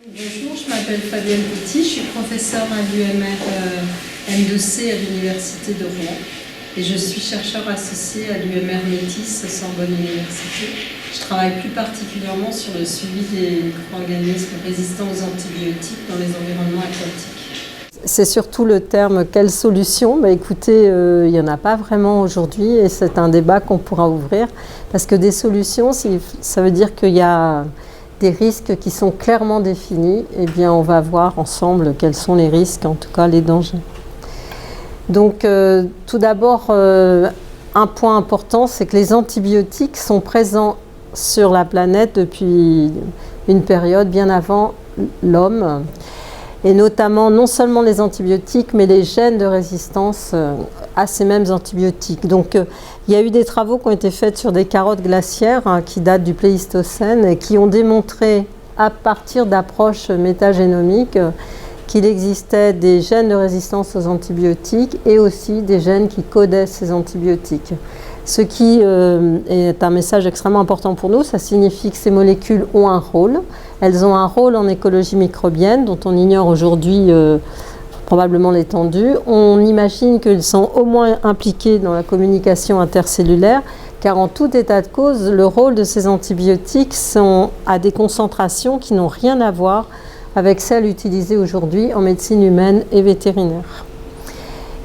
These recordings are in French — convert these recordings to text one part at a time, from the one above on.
Bonjour, je m'appelle Fabienne Petit, je suis professeure à l'UMR M2C à l'Université de Rouen et je suis chercheur associé à l'UMR Métis Sorbonne Université. Je travaille plus particulièrement sur le suivi des micro-organismes résistants aux antibiotiques dans les environnements aquatiques. C'est surtout le terme « quelle solution ?» Écoutez, il n'y en a pas vraiment aujourd'hui et c'est un débat qu'on pourra ouvrir parce que des solutions, ça veut dire qu'il y a des risques qui sont clairement définis. Eh bien, on va voir ensemble quels sont les risques, en tout cas les dangers. Donc, tout d'abord, un point important, c'est que les antibiotiques sont présents sur la planète depuis une période bien avant l'homme. Et notamment, non seulement les antibiotiques, mais les gènes de résistance à ces mêmes antibiotiques. Donc, il y a eu des travaux qui ont été faits sur des carottes glaciaires qui datent du Pléistocène et qui ont démontré, à partir d'approches métagénomiques, qu'il existait des gènes de résistance aux antibiotiques et aussi des gènes qui codaient ces antibiotiques. Ce qui est un message extrêmement important pour nous, ça signifie que ces molécules ont un rôle. Elles ont un rôle en écologie microbienne dont on ignore aujourd'hui probablement l'étendue. On imagine qu'elles sont au moins impliquées dans la communication intercellulaire, car en tout état de cause, le rôle de ces antibiotiques sont à des concentrations qui n'ont rien à voir avec celles utilisées aujourd'hui en médecine humaine et vétérinaire.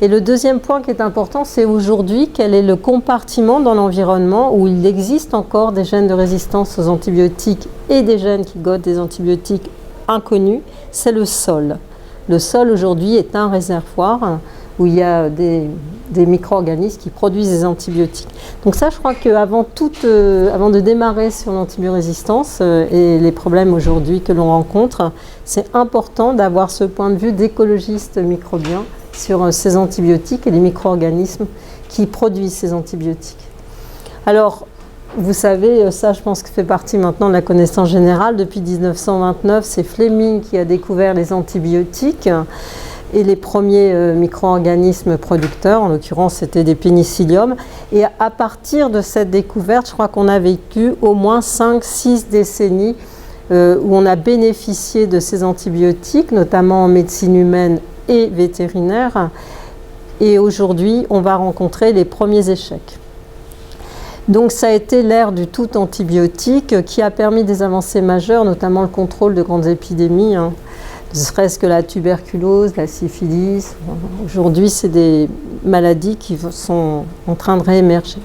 Et le deuxième point qui est important, c'est aujourd'hui quel est le compartiment dans l'environnement où il existe encore des gènes de résistance aux antibiotiques et des gènes qui codent des antibiotiques inconnus, c'est le sol. Le sol aujourd'hui est un réservoir où il y a des micro-organismes qui produisent des antibiotiques. Donc ça, je crois qu'avant avant de démarrer sur l'antibiorésistance et les problèmes aujourd'hui que l'on rencontre, c'est important d'avoir ce point de vue d'écologiste microbien sur ces antibiotiques et les micro-organismes qui produisent ces antibiotiques. Alors, vous savez, ça je pense que fait partie maintenant de la connaissance générale. Depuis 1929, c'est Fleming qui a découvert les antibiotiques et les premiers micro-organismes producteurs, en l'occurrence c'était des pénicilliums. Et à partir de cette découverte, je crois qu'on a vécu au moins 5-6 décennies où on a bénéficié de ces antibiotiques, notamment en médecine humaine et vétérinaire. Et aujourd'hui, on va rencontrer les premiers échecs. Donc ça a été l'ère du tout antibiotique qui a permis des avancées majeures, notamment le contrôle de grandes épidémies, ne serait-ce que la tuberculose, la syphilis. Aujourd'hui, c'est des maladies qui sont en train de réémerger.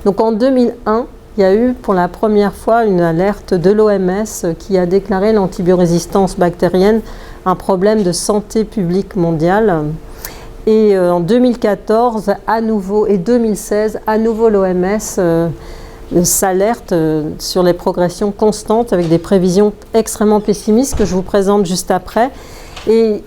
Donc en 2001, il y a eu pour la première fois une alerte de l'OMS qui a déclaré l'antibiorésistance bactérienne un problème de santé publique mondiale. Et en 2014 à nouveau, et 2016, à nouveau l'OMS s'alerte sur les progressions constantes avec des prévisions extrêmement pessimistes que je vous présente juste après. Et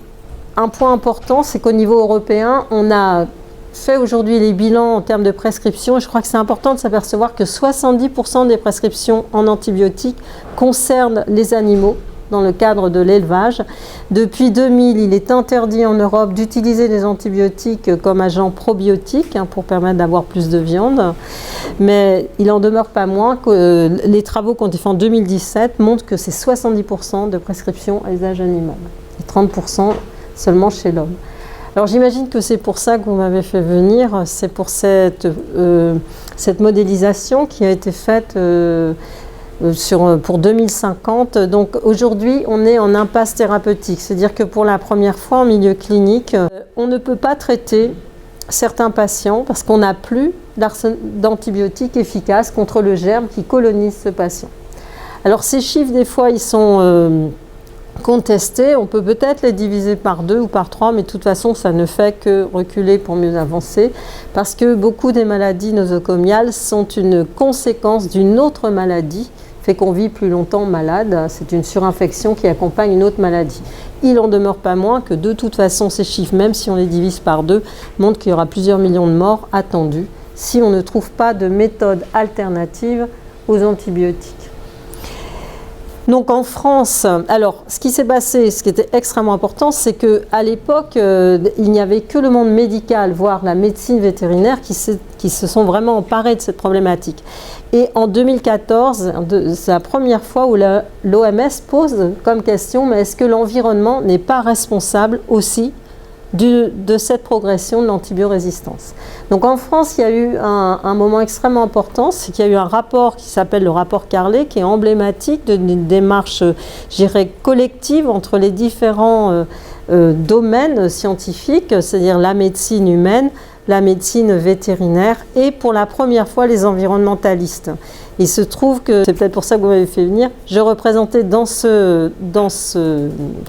un point important, c'est qu'au niveau européen, on a fait aujourd'hui les bilans en termes de prescriptions. Et je crois que c'est important de s'apercevoir que 70% des prescriptions en antibiotiques concernent les animaux dans le cadre de l'élevage. Depuis 2000, il est interdit en Europe d'utiliser des antibiotiques comme agents probiotiques pour permettre d'avoir plus de viande. Mais il en demeure pas moins que les travaux qui ont été faits en 2017 montrent que c'est 70% de prescriptions à usage animal et 30% seulement chez l'homme. Alors j'imagine que c'est pour ça que vous m'avez fait venir, c'est pour cette modélisation qui a été faite pour 2050. Donc aujourd'hui, on est en impasse thérapeutique, c'est-à-dire que pour la première fois en milieu clinique, on ne peut pas traiter certains patients parce qu'on n'a plus d'antibiotiques efficaces contre le germe qui colonise ce patient. Alors ces chiffres, des fois, ils sont contestés. On peut peut-être les diviser par 2 ou par 3, mais de toute façon, ça ne fait que reculer pour mieux avancer parce que beaucoup des maladies nosocomiales sont une conséquence d'une autre maladie fait qu'on vit plus longtemps malade. C'est une surinfection qui accompagne une autre maladie. Il n'en demeure pas moins que de toute façon, ces chiffres, même si on les divise par 2, montrent qu'il y aura plusieurs millions de morts attendus si on ne trouve pas de méthode alternative aux antibiotiques. Donc en France, alors ce qui s'est passé, ce qui était extrêmement important, c'est qu'à l'époque, il n'y avait que le monde médical, voire la médecine vétérinaire, qui se sont vraiment emparés de cette problématique. Et en 2014, c'est la première fois où l'OMS pose comme question, mais est-ce que l'environnement n'est pas responsable aussi de cette progression de l'antibiorésistance? Donc en France, il y a eu un moment extrêmement important, c'est qu'il y a eu un rapport qui s'appelle le rapport Carlet, qui est emblématique d'une démarche, je dirais, collective entre les différents domaines scientifiques, c'est-à-dire la médecine humaine, la médecine vétérinaire et pour la première fois les environnementalistes. Il se trouve que, c'est peut-être pour ça que vous m'avez fait venir, je représentais dans ce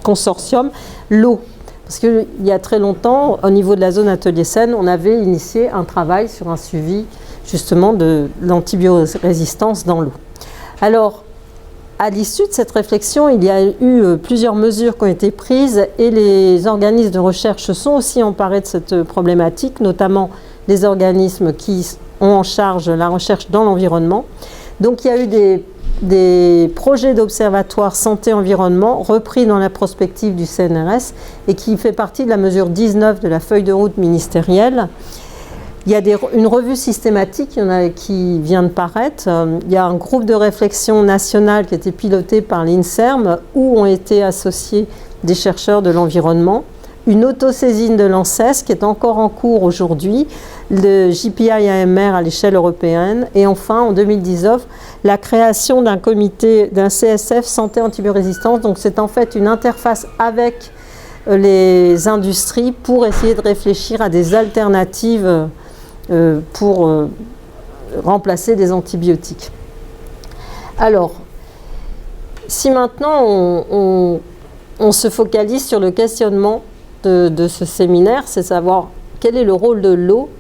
consortium l'eau. Parce qu'il y a très longtemps, au niveau de la zone Atelier Seine, on avait initié un travail sur un suivi justement de l'antibiorésistance dans l'eau. Alors, à l'issue de cette réflexion, il y a eu plusieurs mesures qui ont été prises et les organismes de recherche se sont aussi emparés de cette problématique, notamment les organismes qui ont en charge la recherche dans l'environnement. Donc il y a eu des projets d'observatoire santé-environnement repris dans la prospective du CNRS et qui fait partie de la mesure 19 de la feuille de route ministérielle. Il y a une revue systématique qui vient de paraître. Il y a un groupe de réflexion national qui a été piloté par l'INSERM où ont été associés des chercheurs de l'environnement. Une autosaisine de l'ANSES qui est encore en cours aujourd'hui, le JPI-AMR à l'échelle européenne. Et enfin, en 2019, la création d'un comité, d'un CSF santé antibiorésistance. Donc c'est en fait une interface avec les industries pour essayer de réfléchir à des alternatives pour remplacer des antibiotiques. Alors, si maintenant on se focalise sur le questionnement de ce séminaire, c'est savoir quel est le rôle de l'eau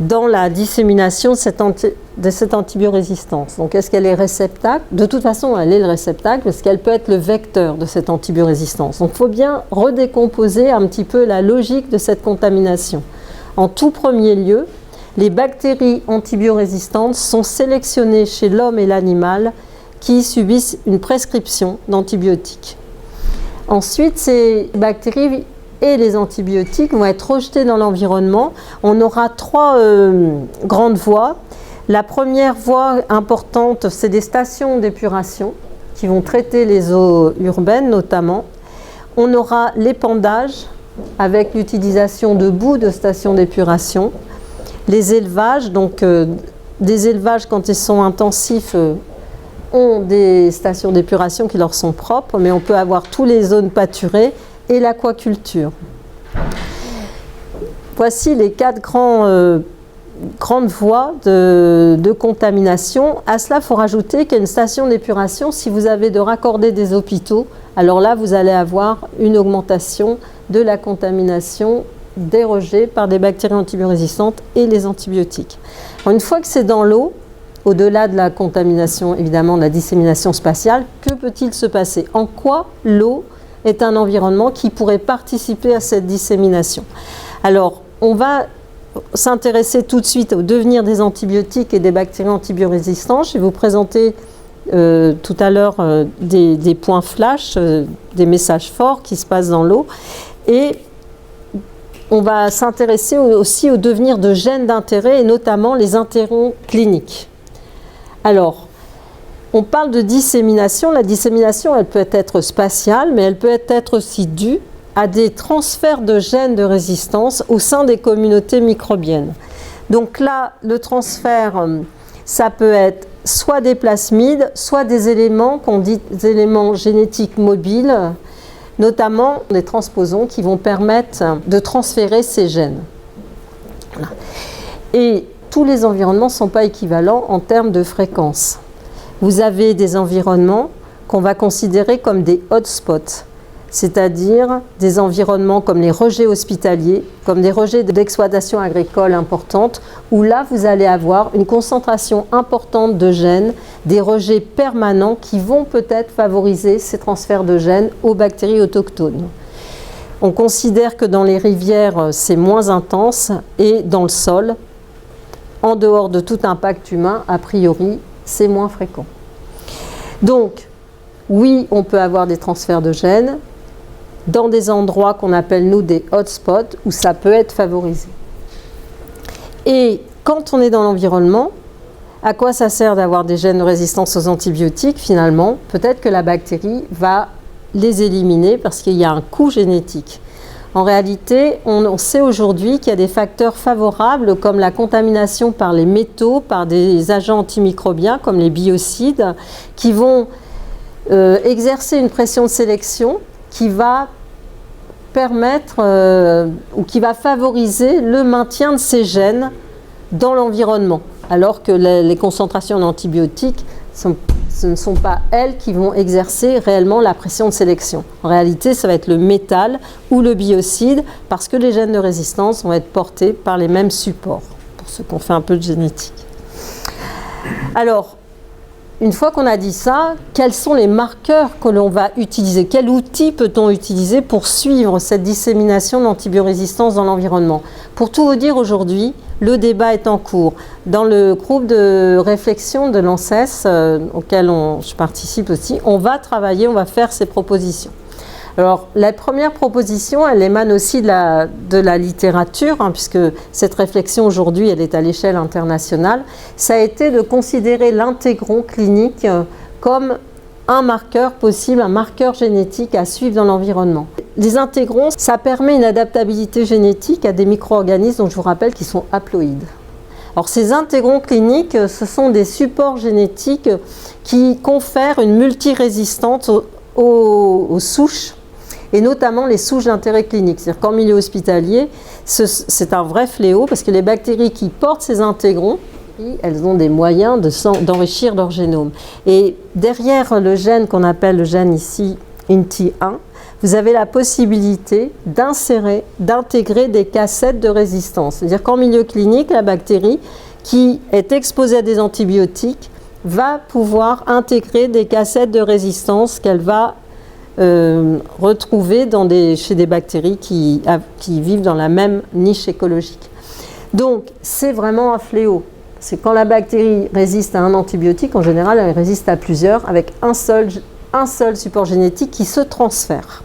dans la dissémination de cette antibiorésistance. Donc, est-ce qu'elle est réceptacle? De toute façon, elle est le réceptacle, parce qu'elle peut être le vecteur de cette antibiorésistance. Donc, il faut bien redécomposer un petit peu la logique de cette contamination. En tout premier lieu, les bactéries antibiorésistantes sont sélectionnées chez l'homme et l'animal qui subissent une prescription d'antibiotiques. Ensuite, ces bactéries et les antibiotiques vont être rejetés dans l'environnement. On aura trois grandes voies. La première voie importante, c'est des stations d'épuration qui vont traiter les eaux urbaines notamment. On aura l'épandage avec l'utilisation de boues de stations d'épuration. Les élevages, donc des élevages quand ils sont intensifs, ont des stations d'épuration qui leur sont propres, mais on peut avoir toutes les zones pâturées et l'aquaculture. Voici les quatre grandes voies de contamination. À cela, il faut rajouter qu'il y a une station d'épuration. Si vous avez de raccorder des hôpitaux, alors là, vous allez avoir une augmentation de la contamination des rejets par des bactéries antibiorésistantes et les antibiotiques. Alors, une fois que c'est dans l'eau, au-delà de la contamination, évidemment, de la dissémination spatiale, que peut-il se passer? En quoi l'eau est un environnement qui pourrait participer à cette dissémination? Alors, on va s'intéresser tout de suite au devenir des antibiotiques et des bactéries antibiorésistantes. Je vais vous présenter tout à l'heure des points flash, des messages forts qui se passent dans l'eau. Et on va s'intéresser aussi au devenir de gènes d'intérêt et notamment les intérêts cliniques. Alors, on parle de dissémination. La dissémination, elle peut être spatiale, mais elle peut être aussi due à des transferts de gènes de résistance au sein des communautés microbiennes. Donc là, le transfert, ça peut être soit des plasmides, soit des éléments qu'on dit des éléments génétiques mobiles, notamment des transposons qui vont permettre de transférer ces gènes. Voilà. Et tous les environnements ne sont pas équivalents en termes de fréquence. Vous avez des environnements qu'on va considérer comme des hotspots, c'est-à-dire des environnements comme les rejets hospitaliers, comme des rejets d'exploitation agricole importante, où là vous allez avoir une concentration importante de gènes, des rejets permanents qui vont peut-être favoriser ces transferts de gènes aux bactéries autochtones. On considère que dans les rivières c'est moins intense et dans le sol, en dehors de tout impact humain, a priori, c'est moins fréquent. Donc, oui, on peut avoir des transferts de gènes dans des endroits qu'on appelle, nous, des hotspots, où ça peut être favorisé. Et quand on est dans l'environnement, à quoi ça sert d'avoir des gènes de résistance aux antibiotiques? Finalement, peut-être que la bactérie va les éliminer parce qu'il y a un coût génétique. En réalité, on sait aujourd'hui qu'il y a des facteurs favorables comme la contamination par les métaux, par des agents antimicrobiens comme les biocides, qui vont exercer une pression de sélection qui va permettre ou qui va favoriser le maintien de ces gènes dans l'environnement, alors que les concentrations d'antibiotiques, ce ne sont pas elles qui vont exercer réellement la pression de sélection. En réalité, ça va être le métal ou le biocide, parce que les gènes de résistance vont être portés par les mêmes supports, pour ceux qui ont fait un peu de génétique. Alors, une fois qu'on a dit ça, quels sont les marqueurs que l'on va utiliser? Quel outil peut-on utiliser pour suivre cette dissémination d'antibiorésistance dans l'environnement? Pour tout vous dire aujourd'hui, le débat est en cours. Dans le groupe de réflexion de l'ANSES, auquel je participe aussi, on va travailler, on va faire ces propositions. Alors, la première proposition, elle émane aussi de la littérature, puisque cette réflexion aujourd'hui, elle est à l'échelle internationale. Ça a été de considérer l'intégron clinique comme un marqueur possible, un marqueur génétique à suivre dans l'environnement. Les intégrons, ça permet une adaptabilité génétique à des micro-organismes, dont je vous rappelle qu'ils sont haploïdes. Alors, ces intégrons cliniques, ce sont des supports génétiques qui confèrent une multirésistance aux souches, et notamment les souches d'intérêt clinique. C'est-à-dire qu'en milieu hospitalier, c'est un vrai fléau, parce que les bactéries qui portent ces intégrons, elles ont des moyens d'enrichir leur génome. Et derrière le gène qu'on appelle le gène ici, INTI1, vous avez la possibilité d'intégrer des cassettes de résistance. C'est-à-dire qu'en milieu clinique, la bactérie qui est exposée à des antibiotiques va pouvoir intégrer des cassettes de résistance qu'elle va retrouver chez des bactéries qui vivent dans la même niche écologique. Donc, c'est vraiment un fléau. C'est quand la bactérie résiste à un antibiotique, en général, elle résiste à plusieurs, avec un seul support génétique qui se transfère.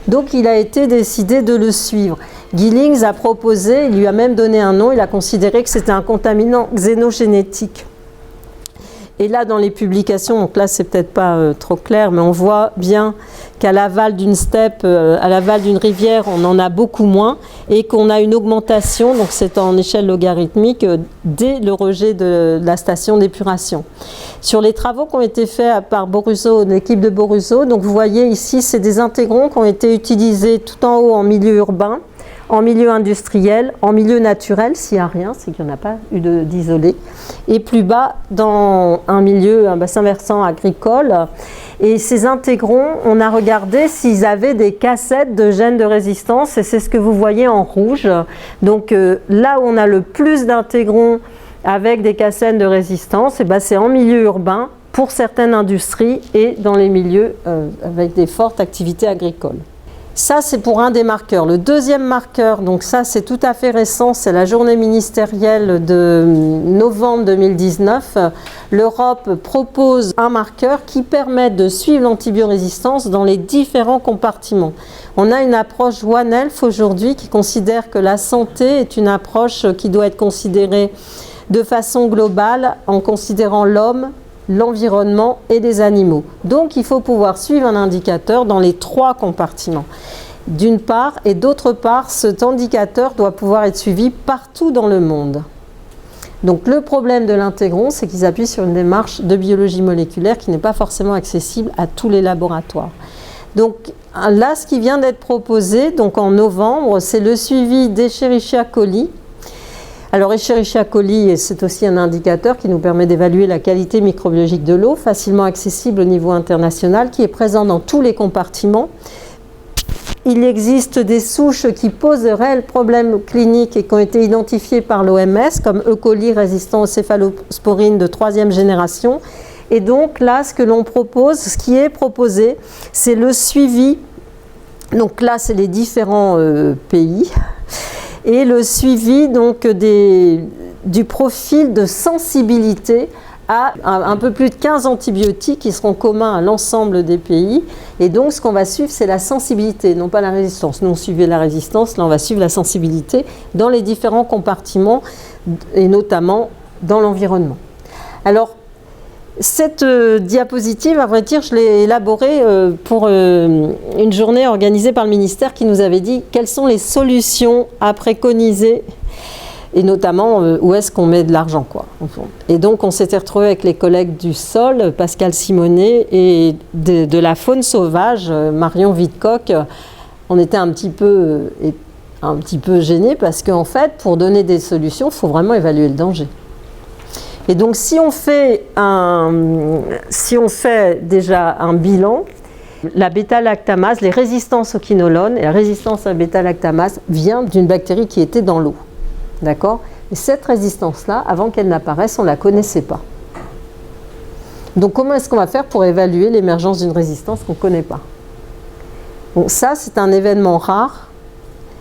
Donc, il a été décidé de le suivre. Gillings a proposé, il lui a même donné un nom, il a considéré que c'était un contaminant xénogénétique. Et là, dans les publications, donc là, c'est peut-être pas trop clair, mais on voit bien qu'à l'aval d'une steppe, à l'aval d'une rivière, on en a beaucoup moins et qu'on a une augmentation, donc c'est en échelle logarithmique, dès le rejet de la station d'épuration. Sur les travaux qui ont été faits par Boruso, l'équipe de Boruso, donc vous voyez ici, c'est des intégrons qui ont été utilisés tout en haut en milieu urbain, en milieu industriel, en milieu naturel, s'il n'y a rien, c'est qu'il n'y en a pas eu d'isolé, et plus bas dans un bassin versant agricole. Et ces intégrons, on a regardé s'ils avaient des cassettes de gènes de résistance, et c'est ce que vous voyez en rouge. Donc là où on a le plus d'intégrons avec des cassettes de résistance, c'est en milieu urbain, pour certaines industries, et dans les milieux avec des fortes activités agricoles. Ça, c'est pour un des marqueurs. Le deuxième marqueur, donc ça, c'est tout à fait récent, c'est la journée ministérielle de novembre 2019. L'Europe propose un marqueur qui permet de suivre l'antibiorésistance dans les différents compartiments. On a une approche One Health aujourd'hui qui considère que la santé est une approche qui doit être considérée de façon globale en considérant l'homme, l'environnement et les animaux. Donc il faut pouvoir suivre un indicateur dans les trois compartiments. D'une part, et d'autre part, cet indicateur doit pouvoir être suivi partout dans le monde. Donc le problème de l'intégron, c'est qu'ils appuient sur une démarche de biologie moléculaire qui n'est pas forcément accessible à tous les laboratoires. Donc là, ce qui vient d'être proposé, donc en novembre, c'est le suivi d'Escherichia coli. Alors Escherichia coli, c'est aussi un indicateur qui nous permet d'évaluer la qualité microbiologique de l'eau, facilement accessible au niveau international, qui est présent dans tous les compartiments. Il existe des souches qui posent de réels problèmes cliniques et qui ont été identifiées par l'OMS, comme E. coli résistant aux céphalosporines de 3e génération. Et donc là, ce que l'on propose, ce qui est proposé, c'est le suivi. Donc là, c'est les différents pays. Et le suivi donc du profil de sensibilité à un peu plus de 15 antibiotiques qui seront communs à l'ensemble des pays. Et donc, ce qu'on va suivre, c'est la sensibilité, non pas la résistance. Nous, on suivait la résistance, là, on va suivre la sensibilité dans les différents compartiments, et notamment dans l'environnement. Alors, cette diapositive, à vrai dire, je l'ai élaborée pour une journée organisée par le ministère qui nous avait dit quelles sont les solutions à préconiser et notamment où est-ce qu'on met de l'argent, quoi. Et donc on s'était retrouvé avec les collègues du sol, Pascal Simonet, et de la faune sauvage, Marion Vidcock. On était un petit peu gênés parce qu'en fait, pour donner des solutions, il faut vraiment évaluer le danger. Et donc si on fait déjà un bilan, la bêta-lactamase, les résistances au quinolone et la résistance à la bêta-lactamase vient d'une bactérie qui était dans l'eau. D'accord ? Et cette résistance-là, avant qu'elle n'apparaisse, on ne la connaissait pas. Donc comment est-ce qu'on va faire pour évaluer l'émergence d'une résistance qu'on ne connaît pas ? Bon, ça, c'est un événement rare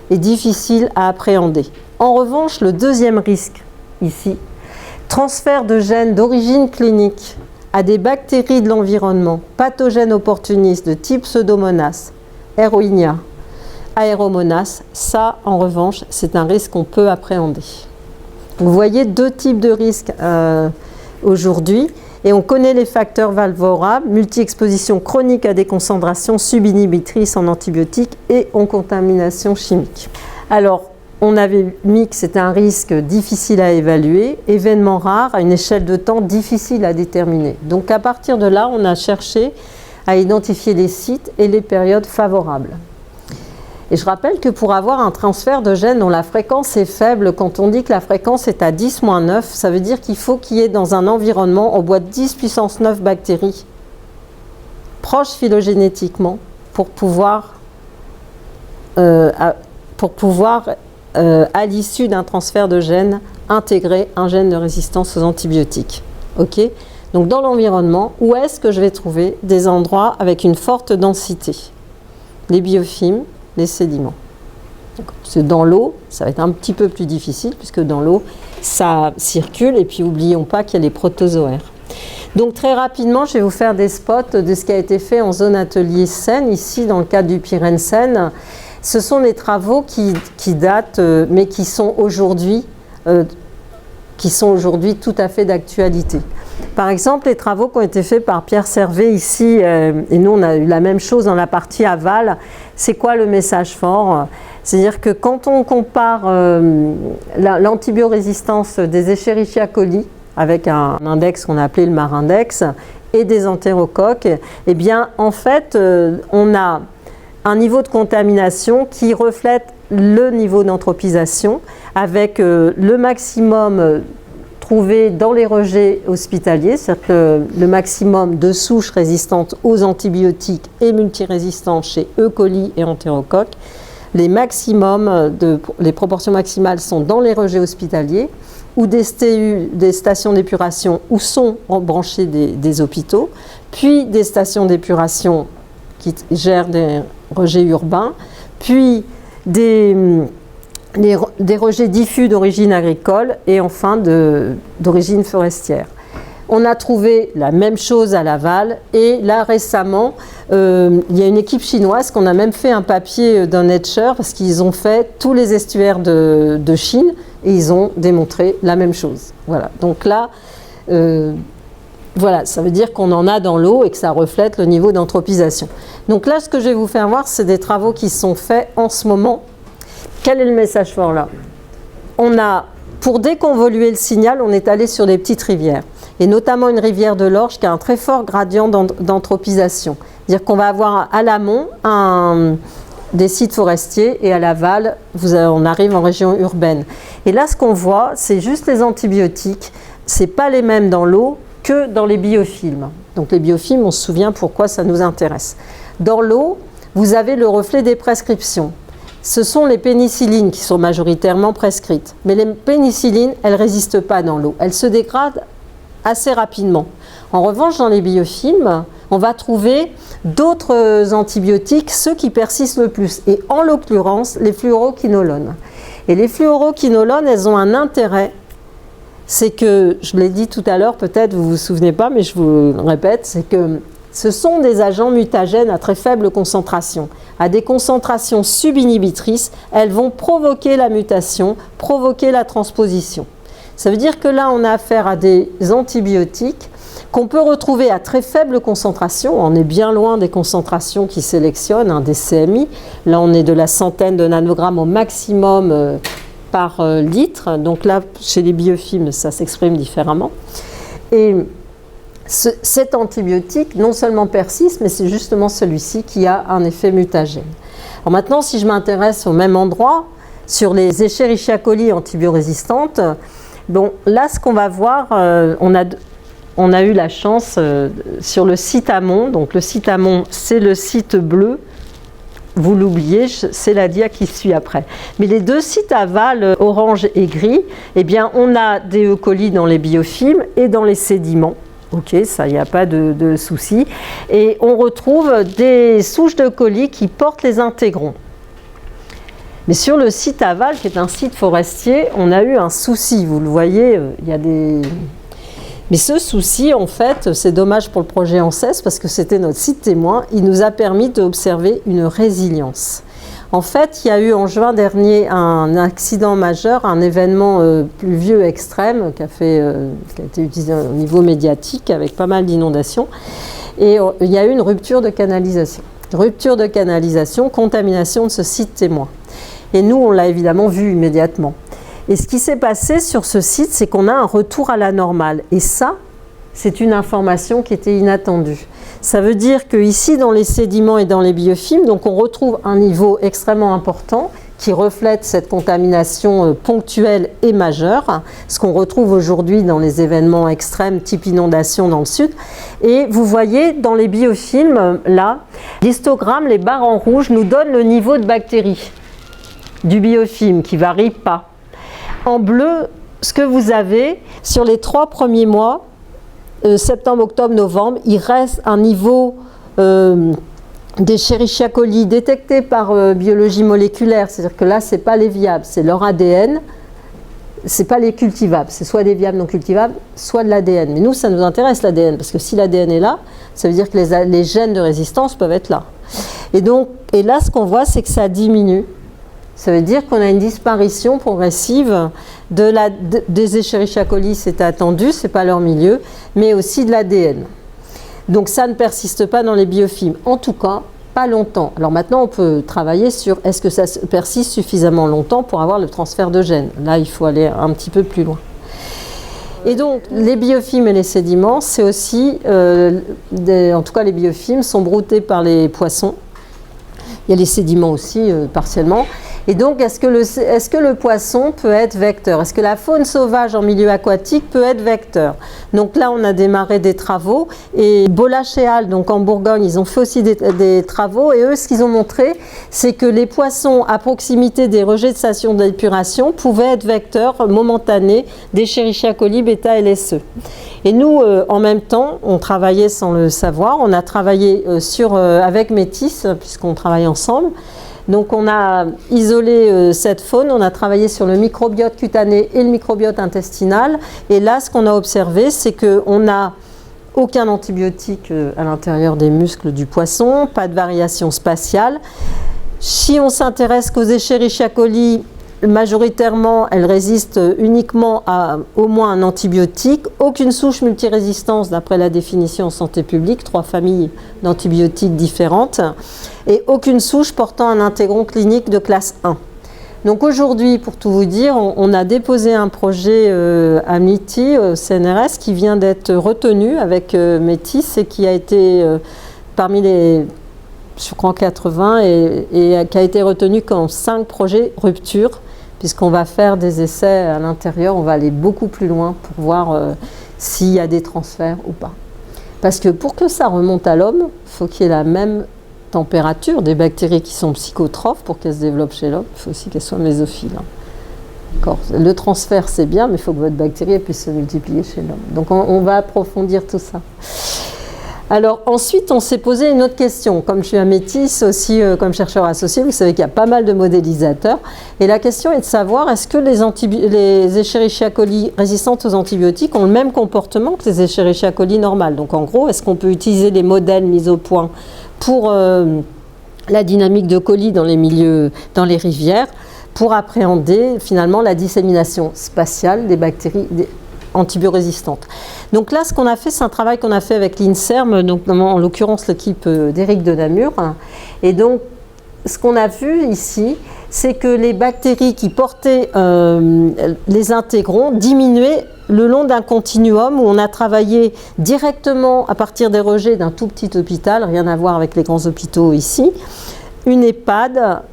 et difficile à appréhender. En revanche, le deuxième risque, ici, transfert de gènes d'origine clinique à des bactéries de l'environnement, pathogènes opportunistes de type Pseudomonas, Erwinia, Aeromonas, ça, en revanche, c'est un risque qu'on peut appréhender. Vous voyez deux types de risques aujourd'hui, et on connaît les facteurs valvorables, multi-exposition chronique à des concentrations subinhibitrices en antibiotiques et en contamination chimique. Alors, on avait mis que c'était un risque difficile à évaluer, événement rare, à une échelle de temps difficile à déterminer. Donc à partir de là, on a cherché à identifier les sites et les périodes favorables. Et je rappelle que pour avoir un transfert de gènes dont la fréquence est faible, quand on dit que la fréquence est à 10-9, ça veut dire qu'il faut qu'il y ait dans un environnement, on boit 10 puissance 9 bactéries proches phylogénétiquement pour pouvoir à l'issue d'un transfert de gènes, intégrer un gène de résistance aux antibiotiques. Ok ? Donc dans l'environnement, où est-ce que je vais trouver des endroits avec une forte densité ? Les biofilms, les sédiments. Parce que dans l'eau, ça va être un petit peu plus difficile, puisque dans l'eau, ça circule, et puis n'oublions pas qu'il y a les protozoaires. Donc très rapidement, je vais vous faire des spots de ce qui a été fait en zone atelier Seine, ici dans le cadre du Pyrène Seine. Ce sont des travaux qui datent, mais qui sont aujourd'hui tout à fait d'actualité. Par exemple, les travaux qui ont été faits par Pierre Servet ici, et nous on a eu la même chose dans la partie aval, c'est quoi le message fort ? C'est-à-dire que quand on compare l'antibiorésistance des Escherichia coli, avec un index qu'on a appelé le MAR-index, et des entérocoques, eh bien en fait, on a un niveau de contamination qui reflète le niveau d'anthropisation, avec le maximum trouvé dans les rejets hospitaliers, c'est-à-dire que le maximum de souches résistantes aux antibiotiques et multirésistantes chez E. coli et entérocoques. Les proportions maximales sont dans les rejets hospitaliers ou des STU, des stations d'épuration où sont branchés des hôpitaux, puis des stations d'épuration qui gèrent des rejets urbains, puis des rejets diffus d'origine agricole et enfin d'origine forestière. On a trouvé la même chose à Laval et là récemment, il y a une équipe chinoise qu'on a même fait un papier d'un Nature parce qu'ils ont fait tous les estuaires de Chine et ils ont démontré la même chose. Voilà. Donc là, voilà, ça veut dire qu'on en a dans l'eau et que ça reflète le niveau d'anthropisation. Donc là, ce que je vais vous faire voir, c'est des travaux qui sont faits en ce moment. Quel est le message fort là ? Pour déconvoluer le signal, on est allé sur des petites rivières, et notamment une rivière de l'Orge qui a un très fort gradient d'anthropisation. C'est-à-dire qu'on va avoir à l'amont des sites forestiers et à l'aval, on arrive en région urbaine. Et là, ce qu'on voit, c'est juste les antibiotiques. Ce n'est pas les mêmes dans l'eau que dans les biofilms. Donc les biofilms, on se souvient pourquoi ça nous intéresse. Dans l'eau, vous avez le reflet des prescriptions. Ce sont les pénicillines qui sont majoritairement prescrites. Mais les pénicillines, elles ne résistent pas dans l'eau. Elles se dégradent assez rapidement. En revanche, dans les biofilms, on va trouver d'autres antibiotiques, ceux qui persistent le plus. Et en l'occurrence, les fluoroquinolones. Et les fluoroquinolones, elles ont un intérêt, c'est que, je l'ai dit tout à l'heure, peut-être vous ne vous souvenez pas, mais je vous le répète, c'est que ce sont des agents mutagènes à très faible concentration. À des concentrations subinhibitrices, elles vont provoquer la mutation, provoquer la transposition. Ça veut dire que là, on a affaire à des antibiotiques qu'on peut retrouver à très faible concentration. On est bien loin des concentrations qui sélectionnent, des CMI. Là, on est de la centaine de nanogrammes au maximum par litre. Donc là, chez les biofilms, ça s'exprime différemment. Et cet antibiotique, non seulement persiste, mais c'est justement celui-ci qui a un effet mutagène. Alors maintenant, si je m'intéresse au même endroit, sur les Escherichia coli antibiorésistantes, bon, là, ce qu'on va voir, on a eu la chance sur le site Amont. Donc le site Amont, c'est le site bleu. Vous l'oubliez, c'est la dia qui suit après. Mais les deux sites aval, orange et gris, eh bien, on a des E. coli dans les biofilms et dans les sédiments. Ok, ça, il n'y a pas de souci. Et on retrouve des souches de colis qui portent les intégrons. Mais sur le site aval, qui est un site forestier, on a eu un souci. Vous le voyez, il y a des... Mais ce souci, en fait, c'est dommage pour le projet ANSES parce que c'était notre site témoin. Il nous a permis d'observer une résilience. En fait, il y a eu en juin dernier un accident majeur, un événement pluvieux extrême qui a été utilisé au niveau médiatique avec pas mal d'inondations. Et il y a eu une rupture de canalisation. Rupture de canalisation, contamination de ce site témoin. Et nous, on l'a évidemment vu immédiatement. Et ce qui s'est passé sur ce site, c'est qu'on a un retour à la normale. Et ça, c'est une information qui était inattendue. Ça veut dire qu'ici, dans les sédiments et dans les biofilms, donc on retrouve un niveau extrêmement important qui reflète cette contamination ponctuelle et majeure, ce qu'on retrouve aujourd'hui dans les événements extrêmes type inondation dans le sud. Et vous voyez, dans les biofilms, là, l'histogramme, les barres en rouge, nous donnent le niveau de bactéries du biofilm qui ne varie pas. En bleu, ce que vous avez sur les 3 premiers mois, septembre, octobre, novembre, il reste un niveau d'Escherichia coli détecté par biologie moléculaire. C'est-à-dire que là, ce n'est pas les viables, c'est leur ADN. Ce n'est pas les cultivables, c'est soit des viables non cultivables, soit de l'ADN. Mais nous, ça nous intéresse l'ADN, parce que si l'ADN est là, ça veut dire que les gènes de résistance peuvent être là. Et là, ce qu'on voit, c'est que ça diminue. Ça veut dire qu'on a une disparition progressive des Escherichia coli, c'était attendu, ce n'est pas leur milieu, mais aussi de l'ADN. Donc ça ne persiste pas dans les biofilms, en tout cas pas longtemps. Alors maintenant on peut travailler sur est-ce que ça persiste suffisamment longtemps pour avoir le transfert de gènes. Là il faut aller un petit peu plus loin. Et donc les biofilms et les sédiments, c'est aussi, en tout cas les biofilms sont broutés par les poissons. Il y a les sédiments aussi partiellement. Et donc, est-ce que le poisson peut être vecteur? Est-ce que la faune sauvage en milieu aquatique peut être vecteur? Donc là, on a démarré des travaux. Et Bollachéal, donc en Bourgogne, ils ont fait aussi des travaux. Et eux, ce qu'ils ont montré, c'est que les poissons à proximité des rejets de stations d'épuration pouvaient être vecteurs momentanés d'Escherichia coli bêta-LSE. Et nous, en même temps, on travaillait sans le savoir. On a travaillé avec Métis, puisqu'on travaille ensemble. Donc on a isolé cette faune, on a travaillé sur le microbiote cutané et le microbiote intestinal. Et là, ce qu'on a observé, c'est qu'on n'a aucun antibiotique à l'intérieur des muscles du poisson, pas de variation spatiale. Si on s'intéresse qu'aux Escherichia coli, majoritairement, elles résistent uniquement à au moins un antibiotique. Aucune souche multirésistance, d'après la définition en santé publique, 3 familles d'antibiotiques différentes. Et aucune souche portant un intégron clinique de classe 1. Donc aujourd'hui, pour tout vous dire, on a déposé un projet à MITI, CNRS, qui vient d'être retenu avec Métis et qui a été parmi les, je crois, 80 et qui a été retenu comme 5 projets rupture, puisqu'on va faire des essais à l'intérieur, on va aller beaucoup plus loin pour voir s'il y a des transferts ou pas. Parce que pour que ça remonte à l'homme, il faut qu'il y ait la même température des bactéries qui sont psychotrophes pour qu'elles se développent chez l'homme. Il faut aussi qu'elles soient mésophiles. D'accord. Le transfert, c'est bien, mais il faut que votre bactérie puisse se multiplier chez l'homme. Donc on va approfondir tout ça. Alors ensuite, on s'est posé une autre question. Comme je suis un métis aussi, comme chercheur associé, vous savez qu'il y a pas mal de modélisateurs. Et la question est de savoir, est-ce que les Escherichia coli résistantes aux antibiotiques ont le même comportement que les Escherichia coli normales? Donc en gros, est-ce qu'on peut utiliser les modèles mis au point pour la dynamique de colis dans les milieux, dans les rivières, pour appréhender finalement la dissémination spatiale des bactéries antibiorésistantes. Donc là, ce qu'on a fait, c'est un travail qu'on a fait avec l'INSERM, donc en l'occurrence l'équipe d'Éric de Namur. Et donc, ce qu'on a vu ici, c'est que les bactéries qui portaient les intégrons diminuaient le long d'un continuum où on a travaillé directement à partir des rejets d'un tout petit hôpital, rien à voir avec les grands hôpitaux ici, une EHPAD.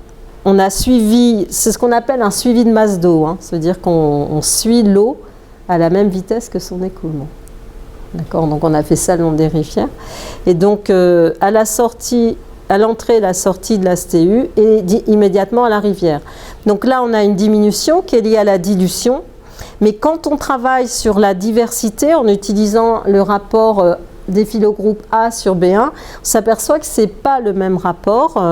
On a suivi, c'est ce qu'on appelle un suivi de masse d'eau, c'est-à-dire qu'on suit l'eau à la même vitesse que son écoulement. D'accord, donc on a fait ça le long des rivières. Et donc à l'entrée et la sortie de la STU et immédiatement à la rivière. Donc là, on a une diminution qui est liée à la dilution. Mais quand on travaille sur la diversité en utilisant le rapport des phylogroupes A sur B1, on s'aperçoit que ce n'est pas le même rapport.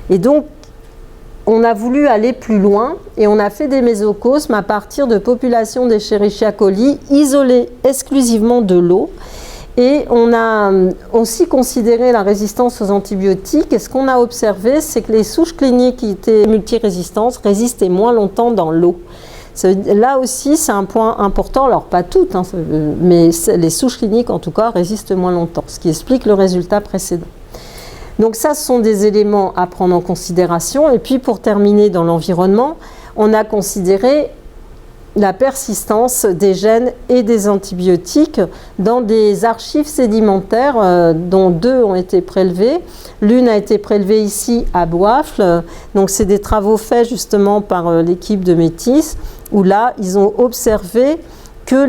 Et donc, on a voulu aller plus loin et on a fait des mésocosmes à partir de populations d'Escherichia coli isolées exclusivement de l'eau. Et on a aussi considéré la résistance aux antibiotiques. Et ce qu'on a observé, c'est que les souches cliniques qui étaient multirésistantes résistaient moins longtemps dans l'eau. Là aussi, c'est un point important. Alors, pas toutes, mais les souches cliniques, en tout cas, résistent moins longtemps, ce qui explique le résultat précédent. Donc ça, ce sont des éléments à prendre en considération. Et puis, pour terminer dans l'environnement, on a considéré la persistance des gènes et des antibiotiques dans des archives sédimentaires dont 2 ont été prélevées. L'une a été prélevée ici à Boifle. Donc c'est des travaux faits justement par l'équipe de Métis où là ils ont observé que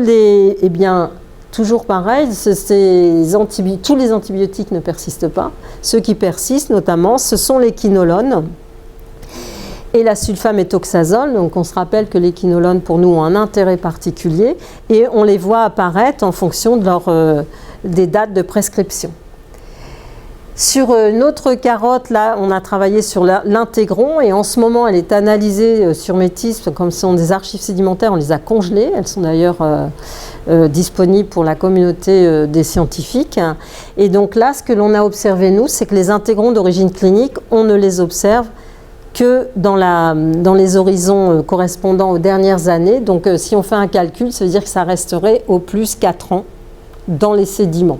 toujours pareil, tous les antibiotiques ne persistent pas. Ceux qui persistent notamment, ce sont les quinolones et la sulfaméthoxazole. Donc on se rappelle que les quinolones pour nous ont un intérêt particulier et on les voit apparaître en fonction de des dates de prescription. Sur une autre carotte, là, on a travaillé sur l'intégron et en ce moment, elle est analysée sur Métis. Comme ce sont des archives sédimentaires, on les a congelées. Elles sont d'ailleurs disponibles pour la communauté des scientifiques. Et donc là, ce que l'on a observé, nous, c'est que les intégrons d'origine clinique, on ne les observe que dans les horizons correspondant aux dernières années. Donc si on fait un calcul, ça veut dire que ça resterait au plus 4 ans dans les sédiments.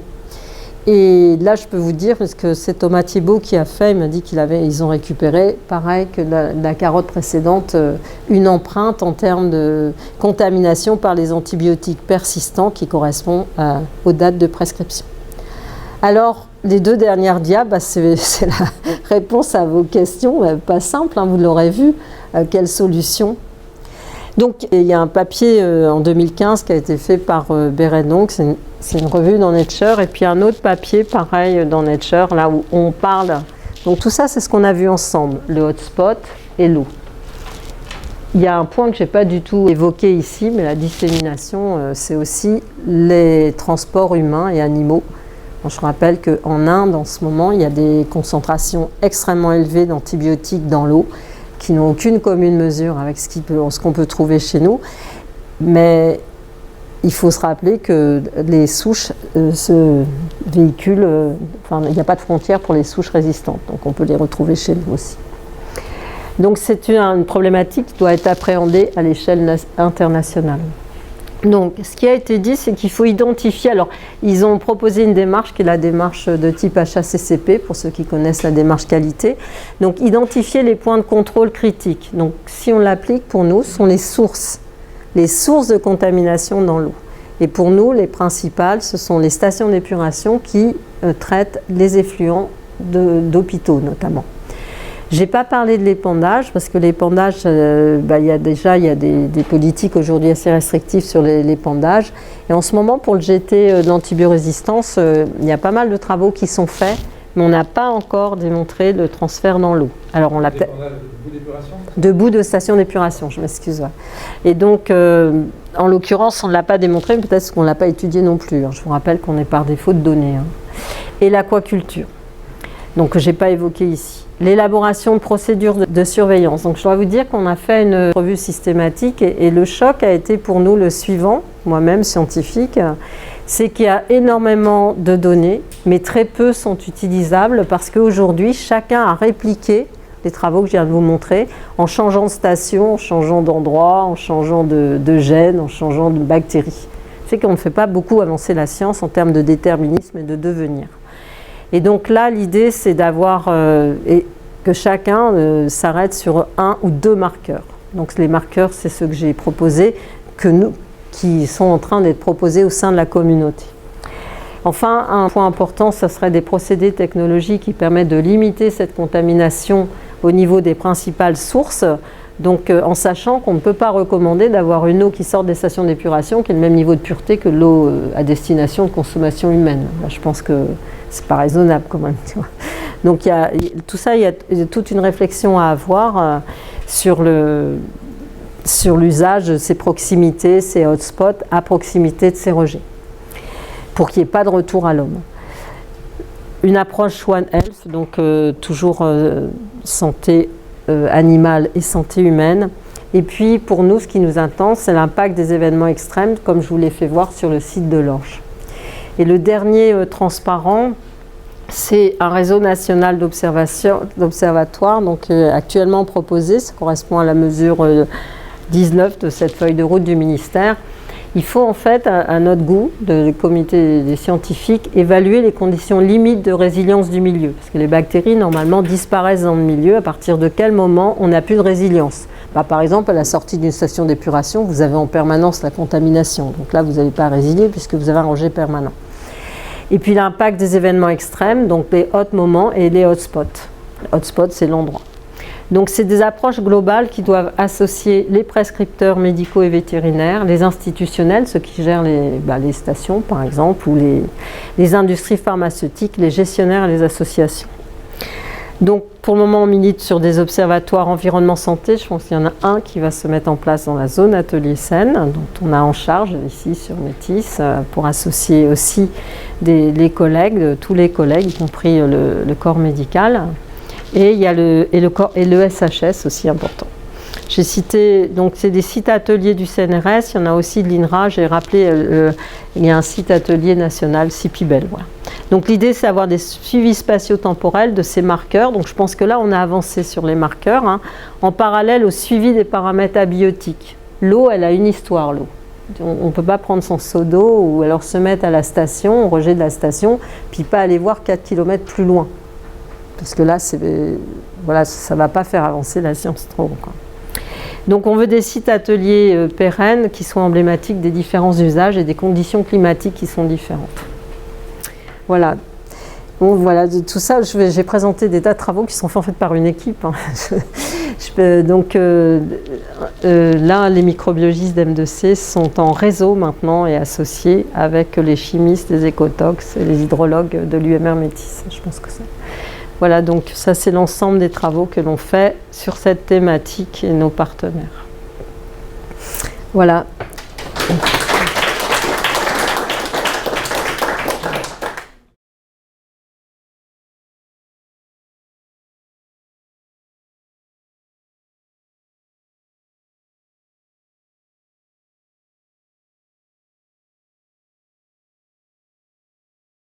Et là, je peux vous dire, parce que c'est Thomas Thiebaud qui a fait, il m'a dit qu'ils ont récupéré, pareil que la carotte précédente, une empreinte en termes de contamination par les antibiotiques persistants qui correspond aux dates de prescription. Alors, les 2 dernières dias, c'est la réponse à vos questions, pas simple, vous l'aurez vu, quelle solution? Donc, il y a un papier en 2015 qui a été fait par Berenong, c'est une revue dans Nature, et puis un autre papier, pareil, dans Nature, là où on parle. Donc tout ça, c'est ce qu'on a vu ensemble, le hotspot et l'eau. Il y a un point que je n'ai pas du tout évoqué ici, mais la dissémination, c'est aussi les transports humains et animaux. Je rappelle qu'en Inde, en ce moment, il y a des concentrations extrêmement élevées d'antibiotiques dans l'eau, qui n'ont aucune commune mesure avec ce qu'on peut trouver chez nous. Mais il faut se rappeler que les souches se véhiculent, il n'y a pas de frontière pour les souches résistantes, donc on peut les retrouver chez nous aussi. Donc c'est une problématique qui doit être appréhendée à l'échelle internationale. Donc ce qui a été dit, c'est qu'il faut identifier, alors ils ont proposé une démarche qui est la démarche de type HACCP, pour ceux qui connaissent la démarche qualité. Donc identifier les points de contrôle critiques. Donc si on l'applique, pour nous, ce sont les sources de contamination dans l'eau. Et pour nous, les principales, ce sont les stations d'épuration qui traitent les effluents d'hôpitaux notamment. Je n'ai pas parlé de l'épandage parce que l'épandage, il y a des politiques aujourd'hui assez restrictives sur l'épandage. Et en ce moment, pour le GT de l'antibiorésistance, il y a pas mal de travaux qui sont faits mais on n'a pas encore démontré le transfert dans l'eau. Alors on l'a peut-être... De bout de station d'épuration, je m'excuse. Ouais. Et donc, en l'occurrence, on ne l'a pas démontré, peut-être parce qu'on ne l'a pas étudié non plus. Je vous rappelle qu'on est par défaut de données. Et l'aquaculture, donc que je n'ai pas évoqué ici. L'élaboration de procédures de surveillance. Donc je dois vous dire qu'on a fait une revue systématique et le choc a été pour nous le suivant, moi-même scientifique, c'est qu'il y a énormément de données, mais très peu sont utilisables parce qu'aujourd'hui, chacun a répliqué les travaux que je viens de vous montrer en changeant de station, en changeant d'endroit, en changeant de gènes, en changeant de bactéries. C'est qu'on ne fait pas beaucoup avancer la science en termes de déterminisme et de devenir. Et donc là, l'idée, c'est d'avoir que chacun s'arrête sur 1 ou 2 marqueurs. Donc les marqueurs, c'est ceux que j'ai proposés, qui sont en train d'être proposés au sein de la communauté. Enfin, un point important, ce serait des procédés technologiques qui permettent de limiter cette contamination au niveau des principales sources. Donc en sachant qu'on ne peut pas recommander d'avoir une eau qui sort des stations d'épuration qui ait le même niveau de pureté que l'eau à destination de consommation humaine. Là, je pense que c'est pas raisonnable quand même. Tu vois. Donc tout ça, il y a toute une réflexion à avoir sur l'usage de ces proximités, ces hotspots à proximité de ces rejets, pour qu'il n'y ait pas de retour à l'homme. Une approche One Health, donc toujours santé animale et santé humaine. Et puis pour nous, ce qui nous intéresse, c'est l'impact des événements extrêmes, comme je vous l'ai fait voir sur le site de l'Orge. Et le dernier transparent, c'est un réseau national d'observatoires, donc actuellement proposé, ça correspond à la mesure 19 de cette feuille de route du ministère. Il faut en fait, à notre goût, du comité des scientifiques, évaluer les conditions limites de résilience du milieu. Parce que les bactéries, normalement, disparaissent dans le milieu. À partir de quel moment on n'a plus de résilience ? Par exemple, à la sortie d'une station d'épuration, vous avez en permanence la contamination. Donc là, vous n'allez pas résilier puisque vous avez un rejet permanent. Et puis l'impact des événements extrêmes, donc les hot moments et les hotspots. Hotspot, c'est l'endroit. Donc c'est des approches globales qui doivent associer les prescripteurs médicaux et vétérinaires, les institutionnels, ceux qui gèrent les stations par exemple, ou les industries pharmaceutiques, les gestionnaires et les associations. Donc pour le moment on milite sur des observatoires environnement santé, je pense qu'il y en a un qui va se mettre en place dans la zone Atelier Seine, dont on a en charge ici sur Métis, pour associer aussi les collègues, tous les collègues, y compris le corps médical. Et il y a le SHS aussi important. J'ai cité, donc c'est des sites ateliers du CNRS, il y en a aussi de l'INRA, j'ai rappelé, il y a un site atelier national CIPIBEL. Voilà. Donc l'idée c'est d'avoir des suivis spatio-temporels de ces marqueurs, donc je pense que là on a avancé sur les marqueurs, en parallèle au suivi des paramètres abiotiques. L'eau, elle a une histoire, l'eau. On ne peut pas prendre son seau d'eau ou alors se mettre à la station, au rejet de la puis pas aller voir 4 km plus loin. Parce que là, voilà, ça ne va pas faire avancer la science trop. Quoi. Donc on veut des sites ateliers pérennes qui soient emblématiques des différents usages et des conditions climatiques qui sont différentes. Voilà. Bon, voilà, de tout ça, j'ai présenté des tas de travaux qui sont faits en fait par une équipe. Donc là, les microbiologistes d'M2C sont en réseau maintenant et associés avec les chimistes, les écotox et les hydrologues de l'UMR Métis. Je pense que c'est... Voilà, donc ça c'est l'ensemble des travaux que l'on fait sur cette thématique et nos partenaires. Voilà.